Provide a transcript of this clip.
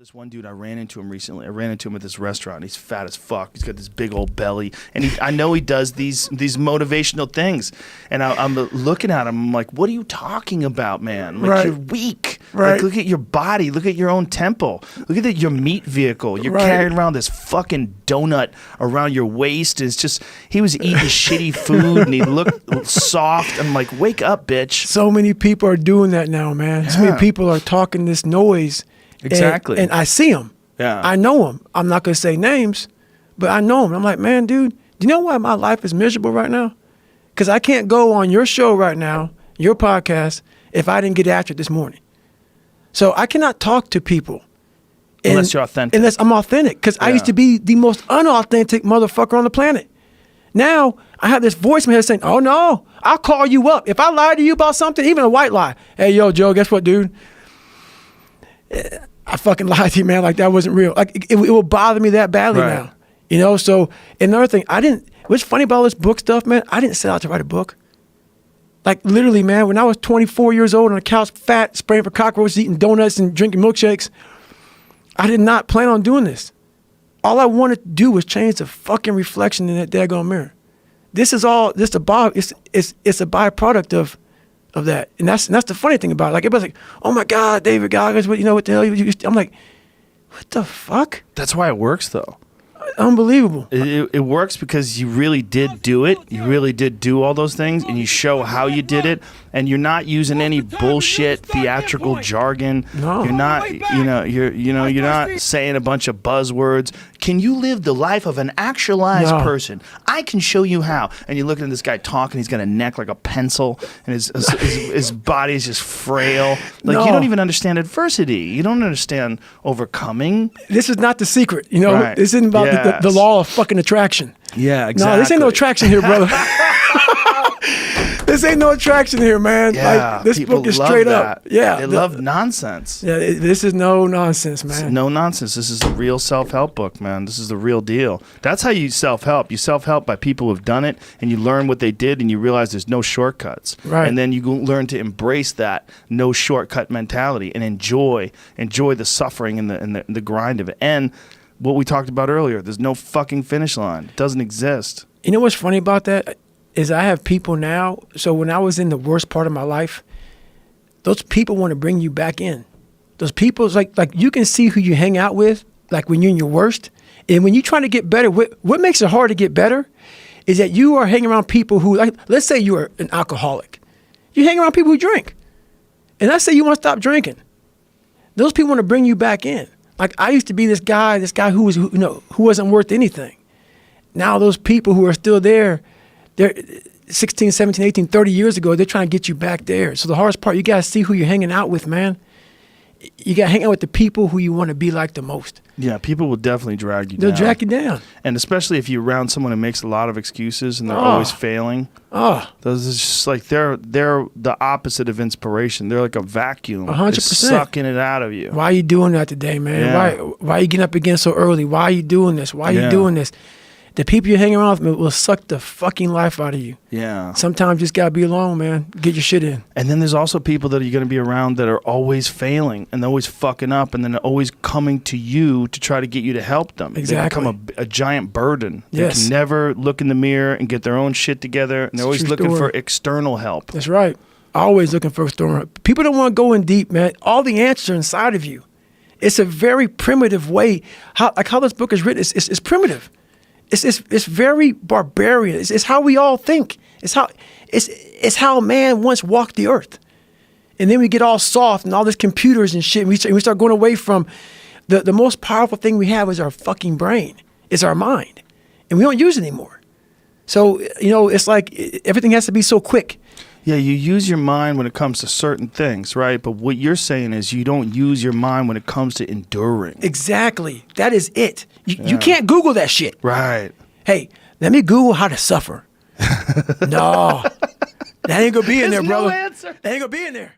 This one dude, I ran into him recently. I ran into him at this restaurant. He's fat as fuck. He's got this big old belly, and I know he does these motivational things. And I'm looking at him. I'm like, "What are you talking about, man? Like you're weak. Like look at your body. Look at your own temple. Look at your meat vehicle. You're carrying around this fucking donut around your waist. It's just he was eating shitty food, and he looked soft. I'm like, wake up, bitch. So many people are doing that now, man. Yeah. So many people are talking this noise. Exactly. And I see them. Yeah. I know them. I'm not going to say names, but I know them. I'm like, man, dude, do you know why my life is miserable right now? Because I can't go on your show right now, your podcast, if I didn't get after it this morning. So I cannot talk to people. Unless you're authentic. Unless I'm authentic. Because I used to be the most unauthentic motherfucker on the planet. Now I have this voice in my head saying, oh, no, I'll call you up. If I lie to you about something, even a white lie. Hey, yo, Joe, guess what, dude? I fucking lied to you, man. Like that wasn't real. Like it will bother me that badly now. You know. So another thing, what's funny about all this book stuff, man? I didn't set out to write a book. Like literally, man. When I was 24 years old on a couch, fat, spraying for cockroaches, eating donuts and drinking milkshakes, I did not plan on doing this. All I wanted to do was change the fucking reflection in that daggone mirror. This is all. It's a byproduct of that. And that's the funny thing about it. Like everybody's like, oh my God, David Goggins, what the hell I'm like, what the fuck? That's why it works though. Unbelievable. It works because you really did do it. You really did do all those things, and you show how you did it, and you're not using any bullshit theatrical jargon. No. You're not, you're not saying a bunch of buzzwords. Can you live the life of an actualized person? I can show you how. And you're looking at this guy talking. He's got a neck like a pencil, and his body is just frail. Like you don't even understand adversity. You don't understand overcoming. This is not the secret. This isn't about the law of fucking attraction. Yeah, exactly. No, this ain't no attraction here, brother. This ain't no attraction here, man. Yeah, like, this book is straight up. Yeah, they love nonsense. Yeah, this is no nonsense, man. It's no nonsense. This is a real self-help book, man. This is the real deal. That's how you self-help. You self-help by people who've done it, and you learn what they did, and you realize there's no shortcuts. Right. And then you learn to embrace that no shortcut mentality and enjoy the suffering and the grind of it. And what we talked about earlier, there's no fucking finish line. It doesn't exist. You know what's funny about that? Is I have people now, so when I was in the worst part of my life, those people want to bring you back in. Those people, like you can see who you hang out with, like when you're in your worst. And when you're trying to get better, what makes it hard to get better is that you are hanging around people who, like, let's say you are an alcoholic. You hang around people who drink. And let's say you want to stop drinking. Those people want to bring you back in. Like I used to be this guy who wasn't worth anything. Now those people who are still there, they're 16, 17, 18, 30 years ago, they're trying to get you back there. So the hardest part, you got to see who you're hanging out with, man. You got to hang out with the people who you want to be like the most. Yeah, people will definitely drag you down. They'll drag you down. And especially if you're around someone who makes a lot of excuses and they're always failing. Those is just like they're the opposite of inspiration. They're like a vacuum. 100%. They're sucking it out of you. Why are you doing that today, man? Yeah. Why are you getting up again so early? Why are you doing this? Why are you doing this? The people you're hanging around with will suck the fucking life out of you. Yeah. Sometimes you just got to be alone, man. Get your shit in. And then there's also people that you're going to be around that are always failing and they're always fucking up and then they're always coming to you to try to get you to help them. Exactly. They become a giant burden. Yes. They can never look in the mirror and get their own shit together. And they're always looking for external help. That's right. Always looking for external help. People don't want to go in deep, man. All the answers are inside of you. It's a very primitive way. How this book is written, it's primitive. It's very barbarian. It's how we all think. It's how man once walked the earth. And then we get all soft and all this computers and shit. And we start going away from the most powerful thing we have is our fucking brain. It's our mind. And we don't use it anymore. So, it's like everything has to be so quick. Yeah, you use your mind when it comes to certain things, right? But what you're saying is you don't use your mind when it comes to enduring. Exactly. That is it. You can't Google that shit. Right. Hey, let me Google how to suffer. No. That ain't going to be in there, brother. No answer. That ain't going to be in there.